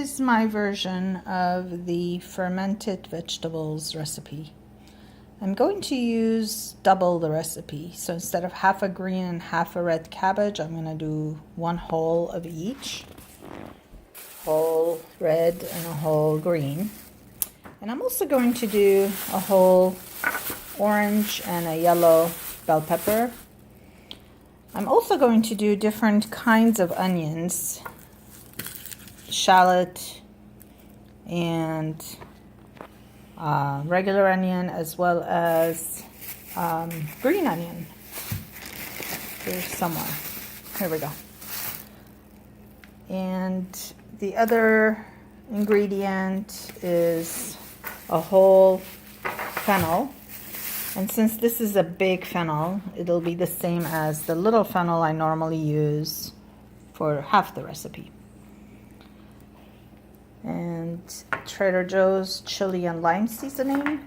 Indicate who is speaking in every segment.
Speaker 1: is my version of the fermented vegetables recipe. I'm going to use double the recipe. So instead of half a green and half a red cabbage, I'm going to do one whole of each. Whole red and a whole green. And I'm also going to do a whole orange and a yellow bell pepper. I'm also going to do different kinds of onions, shallot and regular onion, as well as green onion. Here's somewhere. Here we go. And the other ingredient is a whole fennel. And since this is a big fennel, it'll be the same as the little fennel I normally use for half the recipe. And Trader Joe's chili and lime seasoning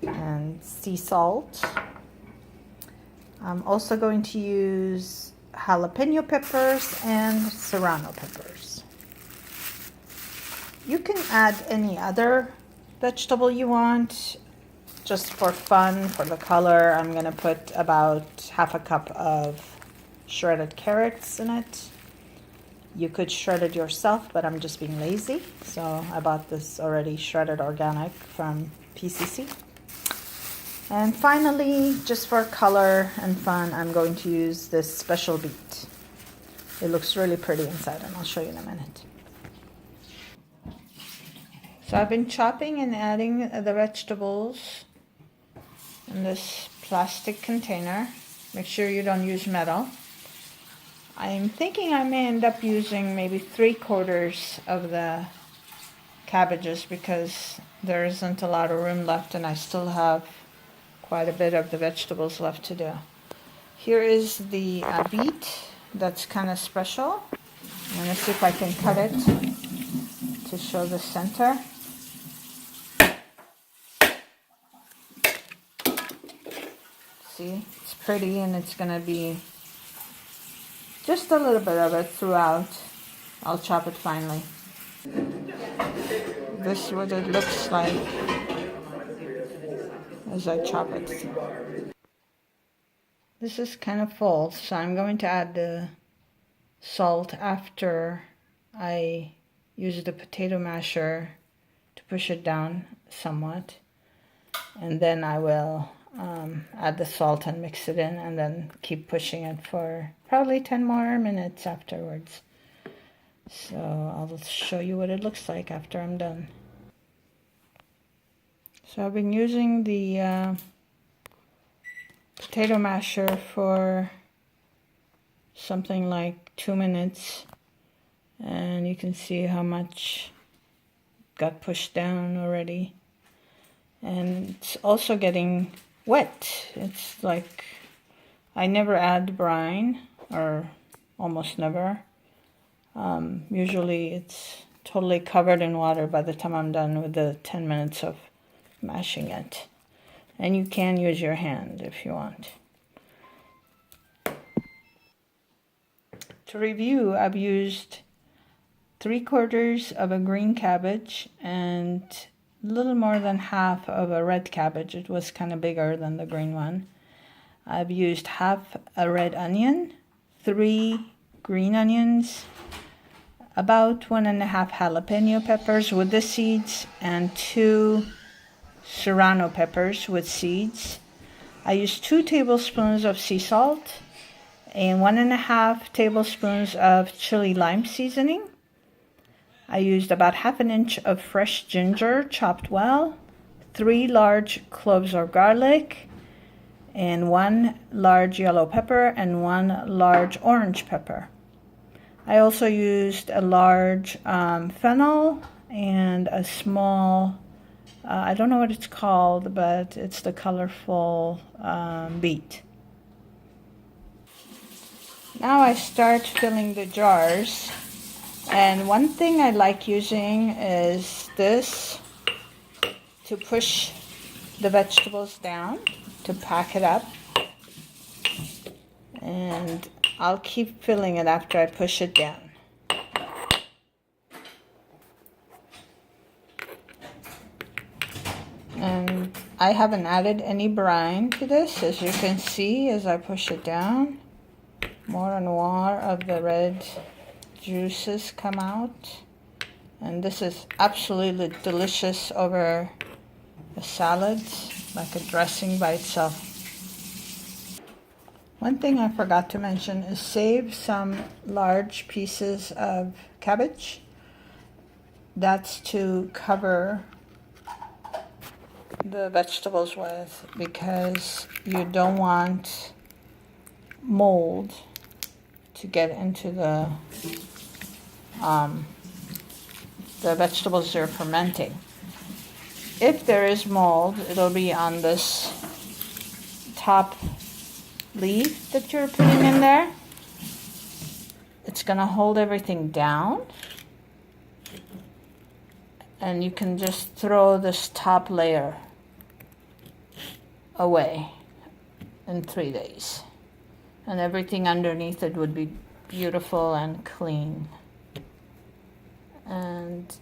Speaker 1: and sea salt. I'm also going to use jalapeno peppers and serrano peppers. You can add any other vegetable you want. Just for fun, for the color, I'm going to put about half a cup of shredded carrots in it. You could shred it yourself, but I'm just being lazy. So I bought this already shredded organic from PCC. And finally, just for color and fun, I'm going to use this special beet. It looks really pretty inside, and I'll show you in a minute. So I've been chopping and adding the vegetables in this plastic container. Make sure you don't use metal. I'm thinking I may end up using maybe 3/4 of the cabbages because there isn't a lot of room left and I still have quite a bit of the vegetables left to do. Here is the beet that's kind of special. I'm going to see if I can cut it to show the center. See, it's pretty, and it's going to be just a little bit of it throughout. I'll chop it finely. This is what it looks like as I chop it. This is kind of full, so I'm going to add the salt after I use the potato masher to push it down somewhat. And then I will add the salt and mix it in, and then keep pushing it for probably 10 more minutes afterwards. So I'll show you what it looks like after I'm done. So I've been using the potato masher for something like 2 minutes, and you can see how much got pushed down already. And it's also getting wet. It's like I never add brine, or almost never. Usually it's totally covered in water by the time I'm done with the 10 minutes of mashing it. And you can use your hand if you want. To review, I've used 3/4 of a green cabbage and a little more than half of a red cabbage. It was kind of bigger than the green one. I've used half a red onion, 3 green onions, about 1.5 jalapeno peppers with the seeds, and 2 serrano peppers with seeds. I used 2 tablespoons of sea salt and 1.5 tablespoons of chili lime seasoning. I used about 1/2 inch of fresh ginger chopped well, 3 large cloves of garlic, and 1 large yellow pepper and 1 large orange pepper. I also used a large fennel and a small, I don't know what it's called, but it's the colorful beet. Now I start filling the jars. And one thing I like using is this to push the vegetables down, to pack it up. And I'll keep filling it after I push it down. I haven't added any brine to this. As you can see, as I push it down, more and more of the red juices come out. And this is absolutely delicious over a salad, like a dressing by itself. One thing I forgot to mention is save some large pieces of cabbage. That's to cover the vegetables with, because you don't want mold to get into the vegetables you're fermenting. If there is mold, it'll be on this top leaf that you're putting in there. It's gonna hold everything down, and you can just throw this top layer away in 3 days, and everything underneath it would be beautiful and clean. And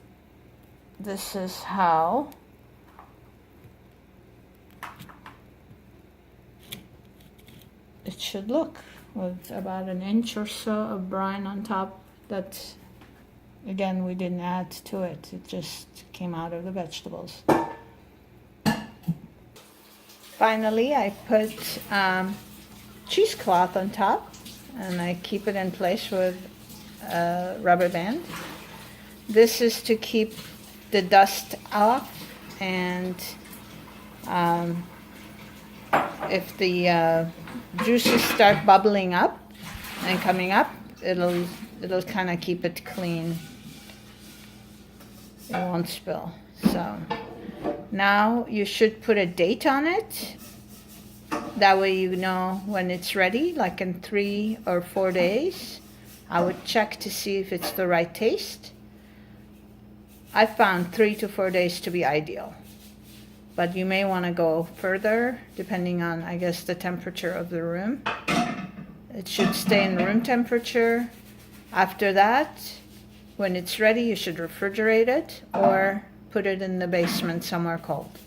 Speaker 1: this is how it should look, with about an inch or so of brine on top. That, again, we didn't add to it. It just came out of the vegetables. Finally, I put cheesecloth on top, and I keep it in place with a rubber band. This is to keep the dust off, and if the juices start bubbling up and coming up, it'll kind of keep it clean. It won't spill. So now you should put a date on it. That way you know when it's ready, like in 3 or 4 days. I would check to see if it's the right taste. I found 3 to 4 days to be ideal. But you may want to go further, depending on, I guess, the temperature of the room. It should stay in room temperature. After that, when it's ready, you should refrigerate it or put it in the basement somewhere cold.